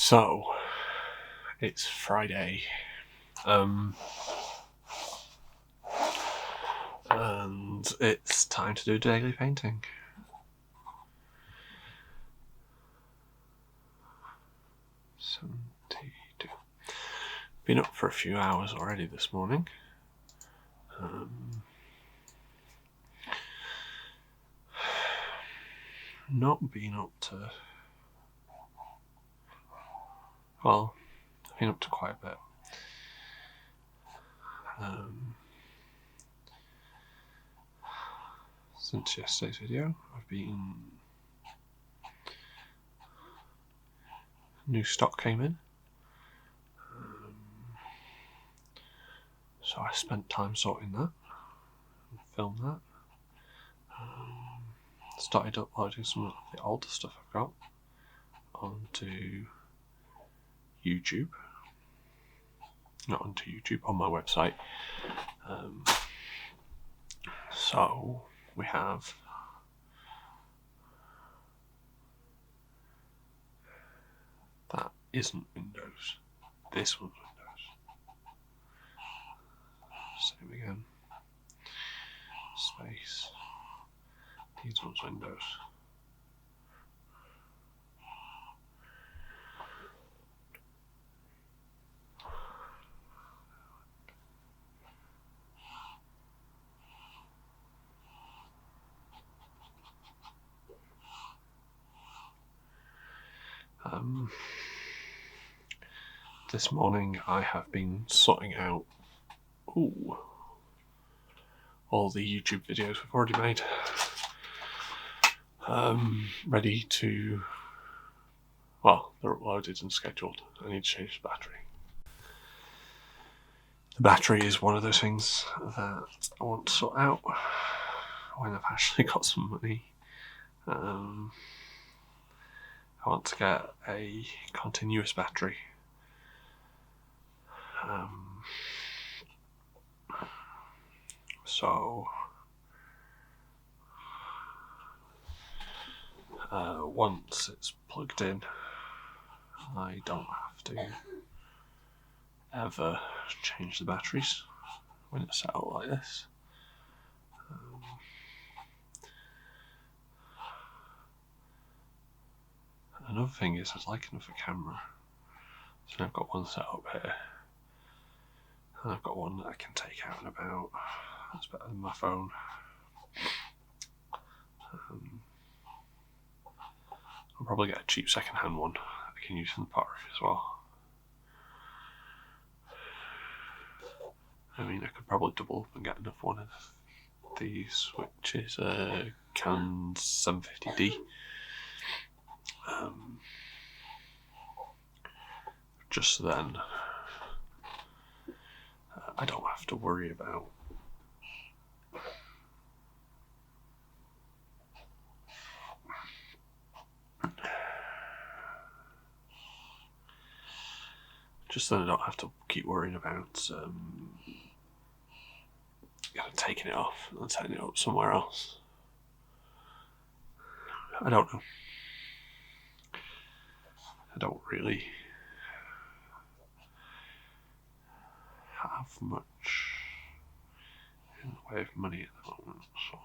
So, it's Friday, and it's time to do daily painting. Been up for a few hours already this morning. Not been up to, well, I've been up to quite a bit. Since yesterday's video, I've been, new stock came in, so I spent time sorting that, and filmed that. Started uploading some of the older stuff I've got onto YouTube. Not onto YouTube, on my website. So we have that isn't Windows. This one's Windows. Same again. Space. These ones Windows. This morning I have been sorting out all the YouTube videos we've already made, ready to, well, they're uploaded and scheduled. I need to change the battery. The battery is one of those things that I want to sort out when I've actually got some money. I want to get a continuous battery. So once it's plugged in, I don't have to ever change the batteries when it's set up like this. Another thing is I'd like another camera. So I've got one set up here, and I've got one that I can take out and about. That's better than my phone. I'll probably get a cheap second-hand one I can use in the pottery as well. I mean, I could probably double up and get another one of these, which is a Canon 750D. Just then, I don't have to worry about keep worrying about taking it off and setting it up somewhere else. I don't know. I don't really have much in the way of money at the moment, so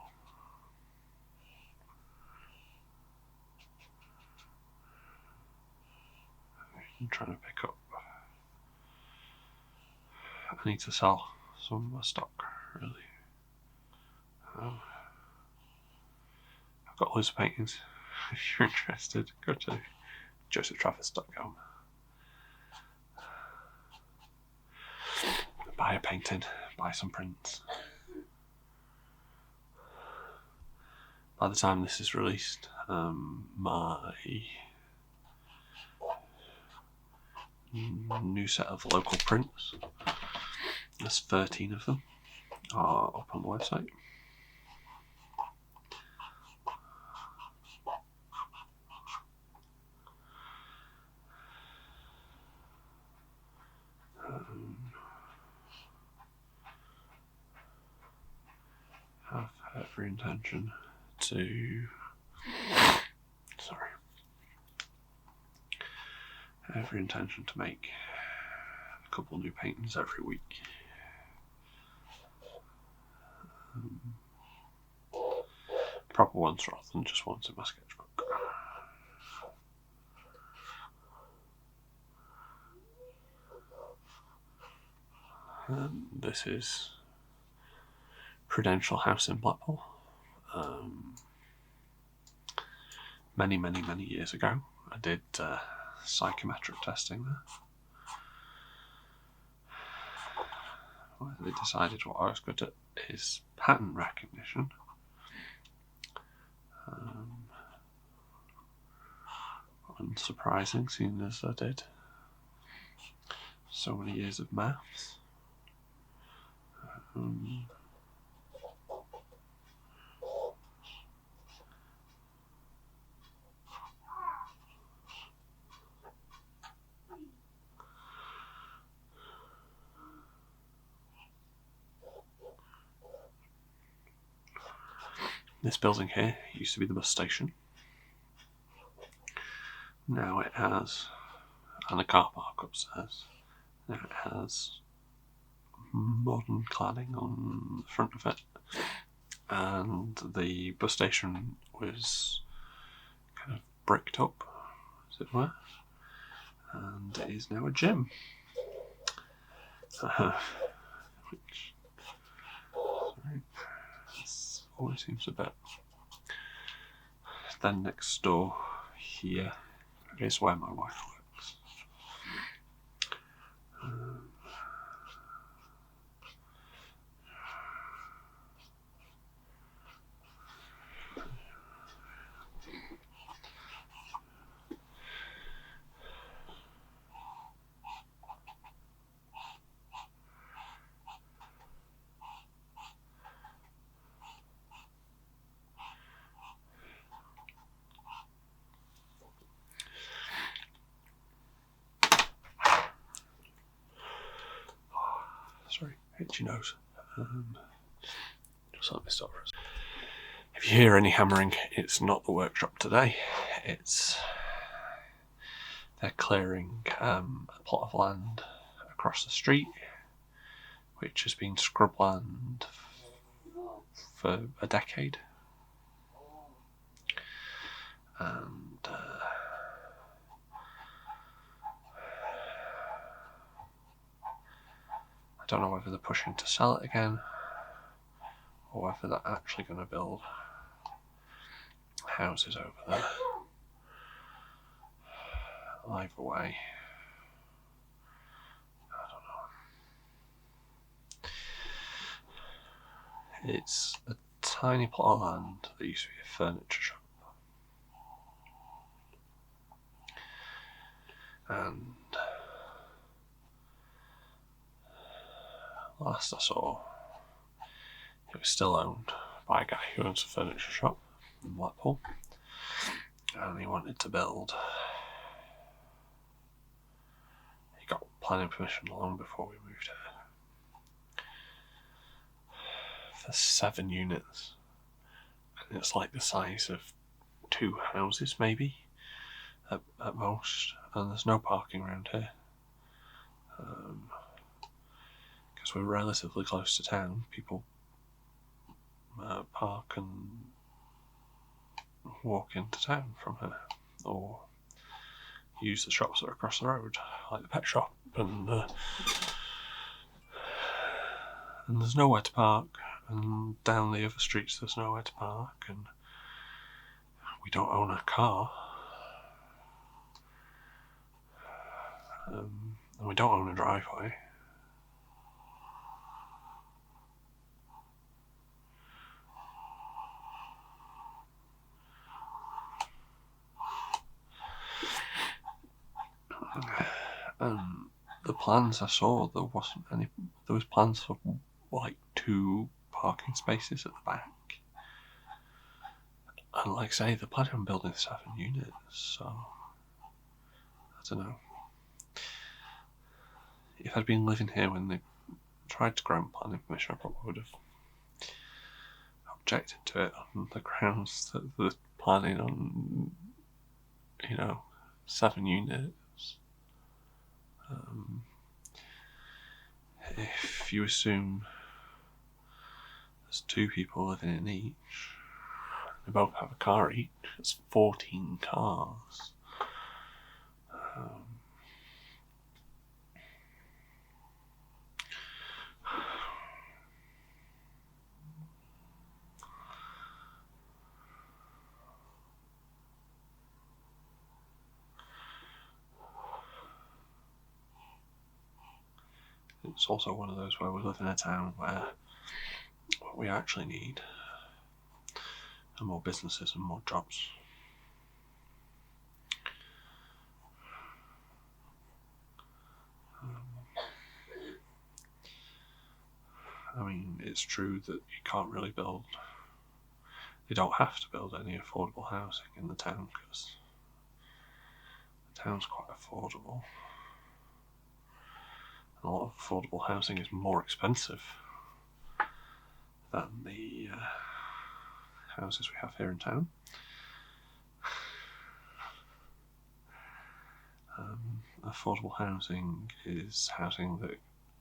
I'm trying to pick up. I need to sell some of my stock, really. I've got loads of paintings. If you're interested, go to josephtrafford.com. Buy a painting, buy some prints. By the time this is released, my new set of local prints, there's 13 of them, are up on the website. Have every intention to every intention to make a couple new paintings every week. Proper ones rather than just ones in my sketchbook. This is Prudential House in Blackpool. Many years ago, I did psychometric testing there. Well, they decided what I was good at is pattern recognition. Unsurprising, seeing as I did so many years of maths. This building here used to be the bus station. Now it has, and a car park upstairs. Now it has modern cladding on the front of it, and the bus station was kind of bricked up, as it were, and it is now a gym. Which always seems a bit. Then next door here is where my wife works. Sorry, itchy nose. Just let me stop for a second. If you hear any hammering, it's not the workshop today. They're clearing a plot of land across the street, which has been scrubland for a decade. And I don't know whether they're pushing to sell it again or whether they're actually going to build houses over there. Either way, I don't know. It's a tiny plot of land that used to be a furniture shop. And last I saw, it was still owned by a guy who owns a furniture shop in Blackpool, and he wanted to build. He got planning permission long before we moved here for 7 units, and it's like the size of 2 houses maybe at most, and there's no parking around here because we're relatively close to town. People park and walk into town from here, or use the shops that are across the road, like the pet shop, and there's nowhere to park, and down the other streets there's nowhere to park, and we don't own a car, and we don't own a driveway. The plans I saw, there was plans for like 2 parking spaces at the back. And like I say, they're planning on building 7 units, so I don't know. If I'd been living here when they tried to grant planning permission, I probably would have objected to it on the grounds that they're planning on, 7 units. If you assume there's 2 people living in each, they both have a car each, it's 14 cars. It's also one of those where we live in a town where what we actually need are more businesses and more jobs. I mean, it's true that you can't really build, you don't have to build any affordable housing in the town because the town's quite affordable. And a lot of affordable housing is more expensive than the houses we have here in town. Affordable housing is housing that's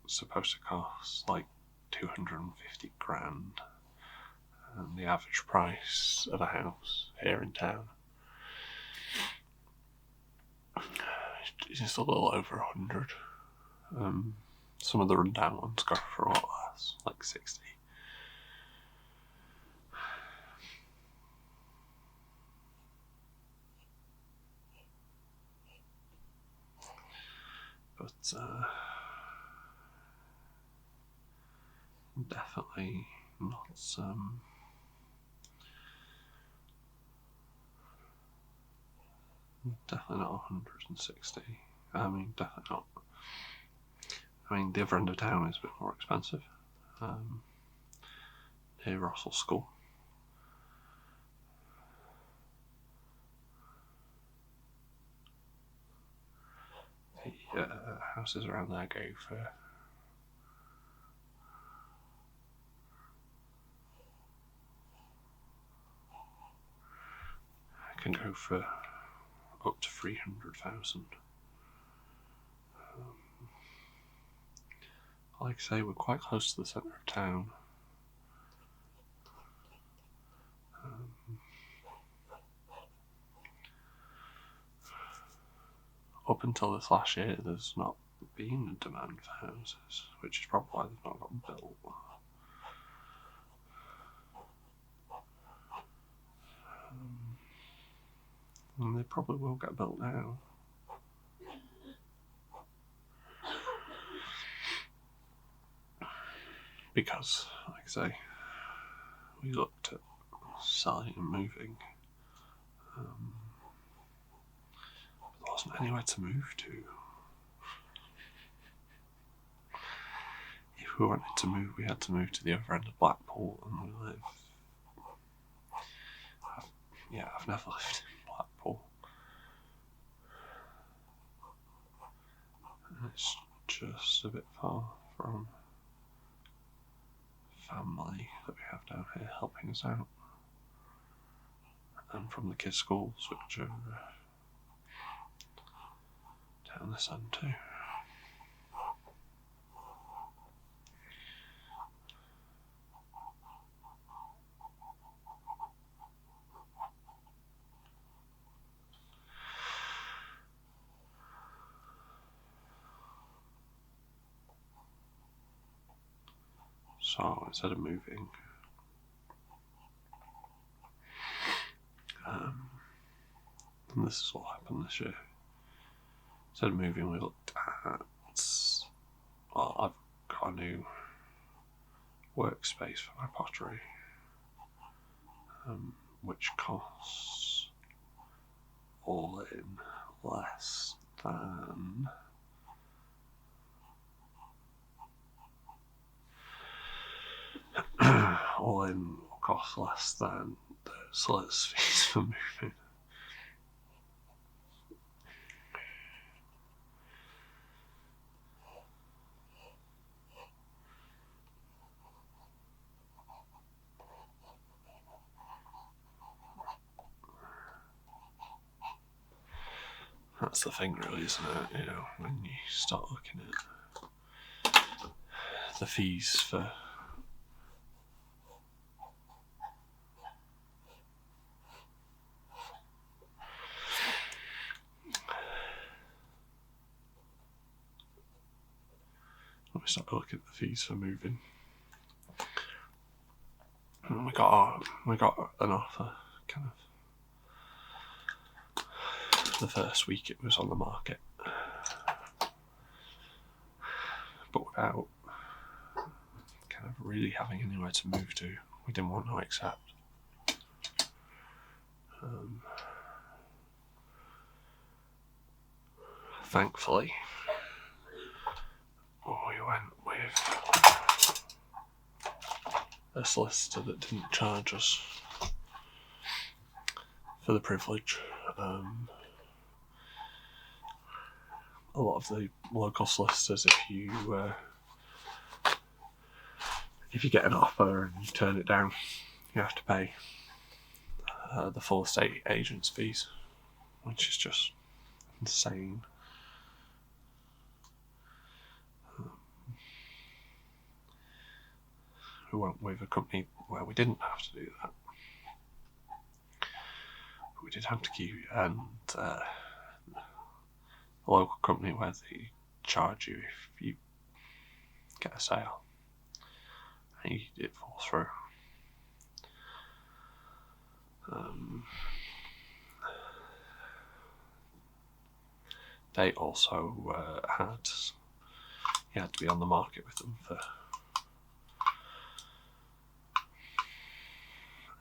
supposed to cost like 250 grand, and the average price of a house here in town is just a little over 100. Some of the rundown ones go for a lot less, like 60. But definitely not definitely not 160. I mean, definitely not. I mean, the other end of town is a bit more expensive. Near Russell School. The houses around there go for can go for up to 300,000. Like I say, we're quite close to the centre of town. Up until this last year, there's not been a demand for houses, which is probably why they've not got built. And they probably will get built now. Because, like I say, we looked at selling and moving. But there wasn't anywhere to move to. If we wanted to move, we had to move to the other end of Blackpool, and we live. I've never lived in Blackpool. And it's just a bit far from family that we have down here helping us out, and from the kids' schools, which are down this end too. So instead of moving, and this is what happened this year. Instead of moving, we looked at, well, I've got a new workspace for my pottery, which costs all in less than all in costs less than the solicitor's fees for moving. That's the thing, really, isn't it? You know, when you start looking at the fees for moving. And we got an offer kind of the first week it was on the market, but without kind of really having anywhere to move to, we didn't want to accept. Thankfully, we went with a solicitor that didn't charge us for the privilege. A lot of the local solicitors, if you get an offer and you turn it down, you have to pay the full estate agent's fees, which is just insane. We went with a company where we didn't have to do that. But we did have to keep, and a local company where they charge you if you get a sale and it falls through. They also you had to be on the market with them for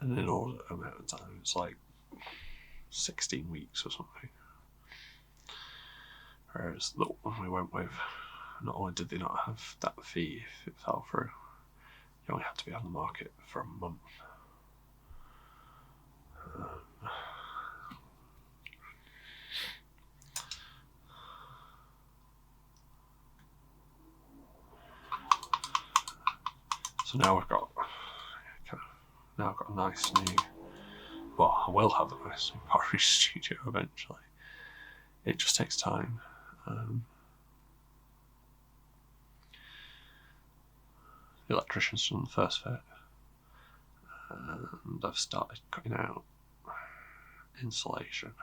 an inordinate amount of time. It's like 16 weeks or something. Whereas the one we went with, not only did they not have that fee if it fell through, you only had to be on the market for a month. So now I've got a nice new. Well, I will have a nice new pottery studio eventually. It just takes time. The electrician's done the first fit, and I've started cutting out insulation.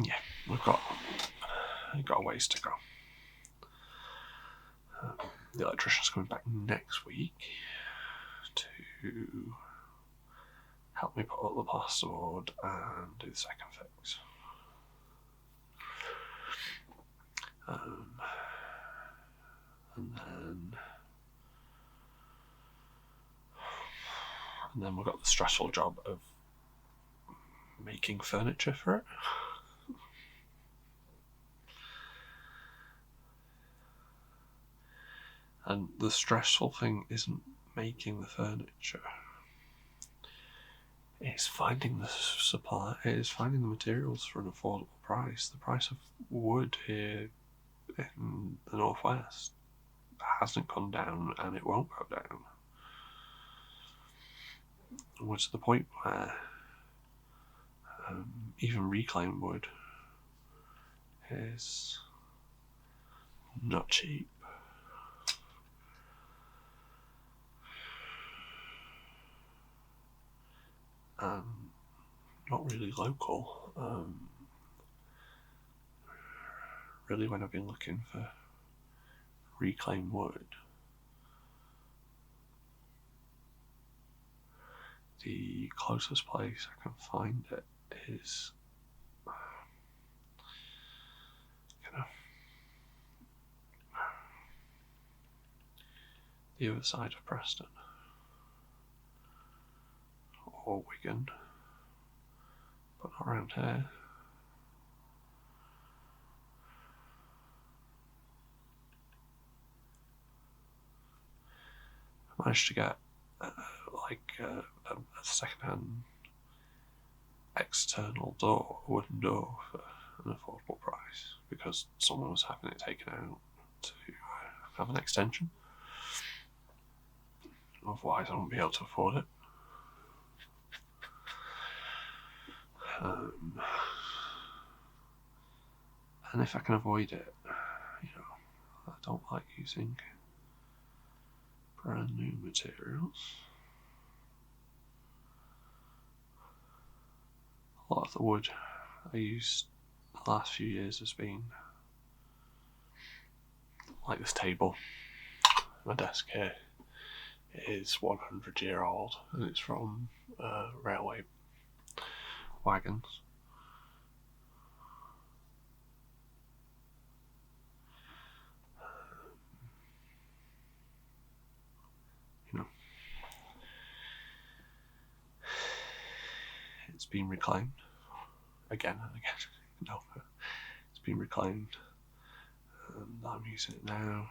Yeah, we've got a ways to go. The electrician's coming back next week to help me put up the plasterboard and do the second fix. And then we've got the stressful job of making furniture for it. And the stressful thing isn't making the furniture. It's finding the supply. It's finding the materials for an affordable price. The price of wood here in the northwest hasn't gone down, and it won't go down. We're to the point where even reclaimed wood is not cheap. Not really local. Really, when I've been looking for reclaimed wood, the closest place I can find it is kind of the other side of Preston or Wigan, but not around here. I managed to get a second-hand external door, a wooden door, for an affordable price because someone was having it taken out to have an extension. Otherwise, I wouldn't be able to afford it. And if I can avoid it, I don't like using brand new materials. A lot of the wood I used the last few years has been like this table. My desk here is 100-year-old and it's from railway wagons. It's been reclaimed again and again. No, it's been reclaimed and I'm using it now.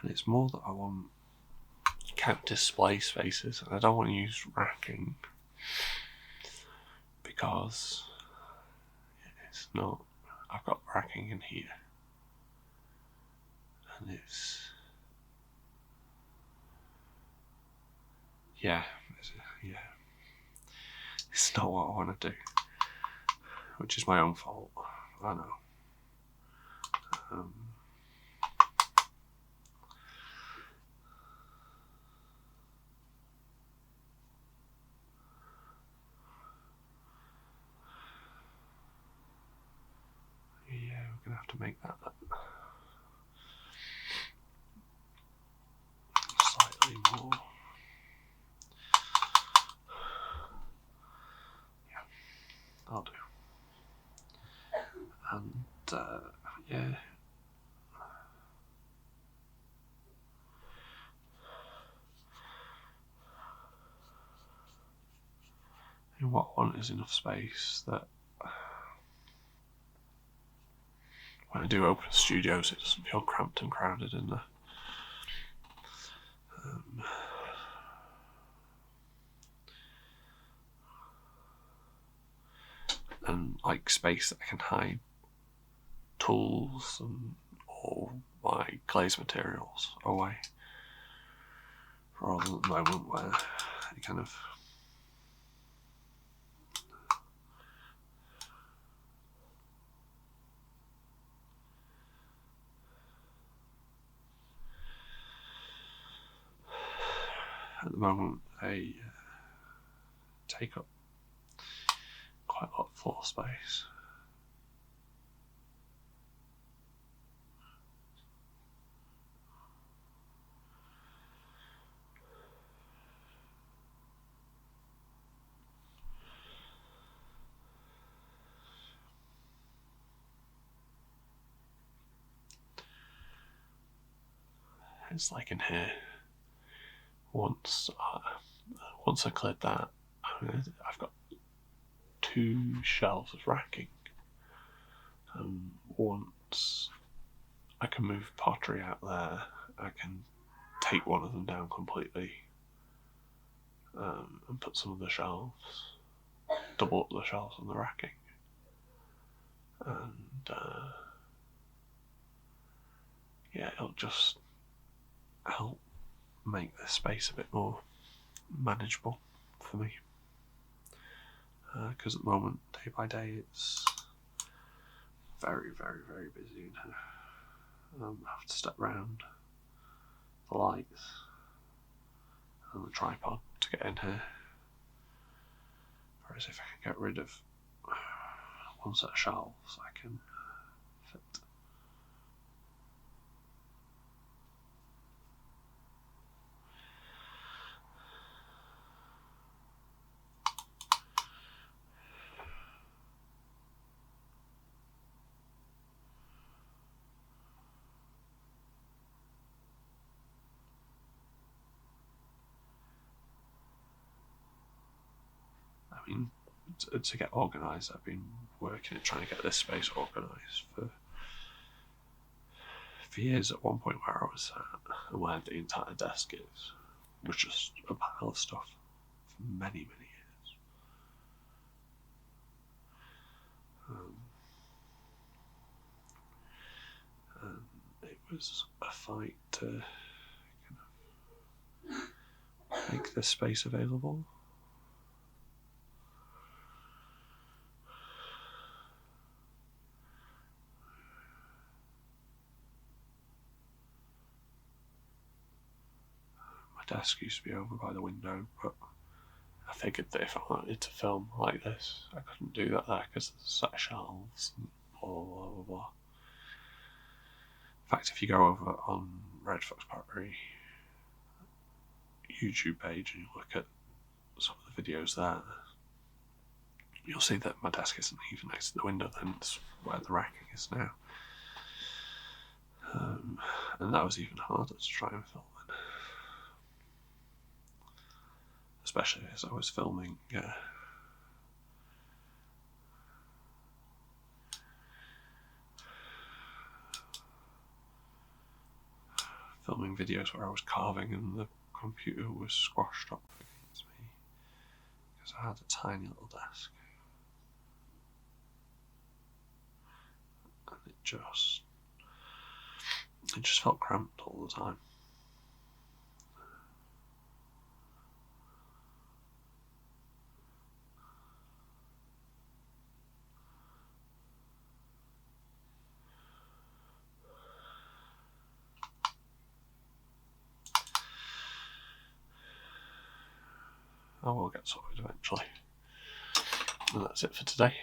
And it's more that I want display spaces, and I don't want to use racking because it's not. I've got racking in here, and it's it's not what I want to do, which is my own fault. I know. We're gonna have to make that slightly more. Yeah, I'll do. And and what I want is enough space that when I do open studios, it doesn't feel cramped and crowded in there. And like space that I can hide tools and all my glaze materials away, rather than the moment where it kind of at the moment they take up quite a lot of floor space. It's like in here. Once I cleared that, I've got 2 shelves of racking. Once I can move pottery out there, I can take one of them down completely and put some of the shelves, double up the shelves on the racking, and it'll just help make this space a bit more manageable for me, because at the moment, day by day, it's very, very, very busy in here. I have to step round the lights and the tripod to get in here, whereas if I can get rid of one set of shelves, I can fit. I mean, to get organised, I've been working at trying to get this space organised for years. At one point where I was sat and where the entire desk was just a pile of stuff for many years. And it was a fight to kind of make this space available. My desk used to be over by the window, but I figured that if I wanted to film like this, I couldn't do that there because there's a set of shelves and blah. In fact, if you go over on Red Fox Pottery YouTube page and you look at some of the videos there, you'll see that my desk isn't even next to the window, then it's where the racking is now. And that was even harder to try and film in. Especially as I was filming videos where I was carving and the computer was squashed up against me because I had a tiny little desk. And it just felt cramped all the time. I will get sorted eventually. And that's it for today.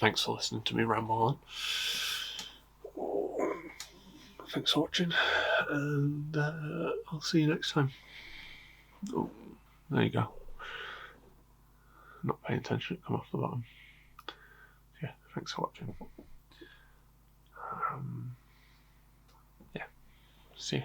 Thanks for listening to me ramble on. Thanks for watching, and I'll see you next time. Oh, there you go. Not paying attention, come off the bottom. Yeah, thanks for watching. Yeah, see ya.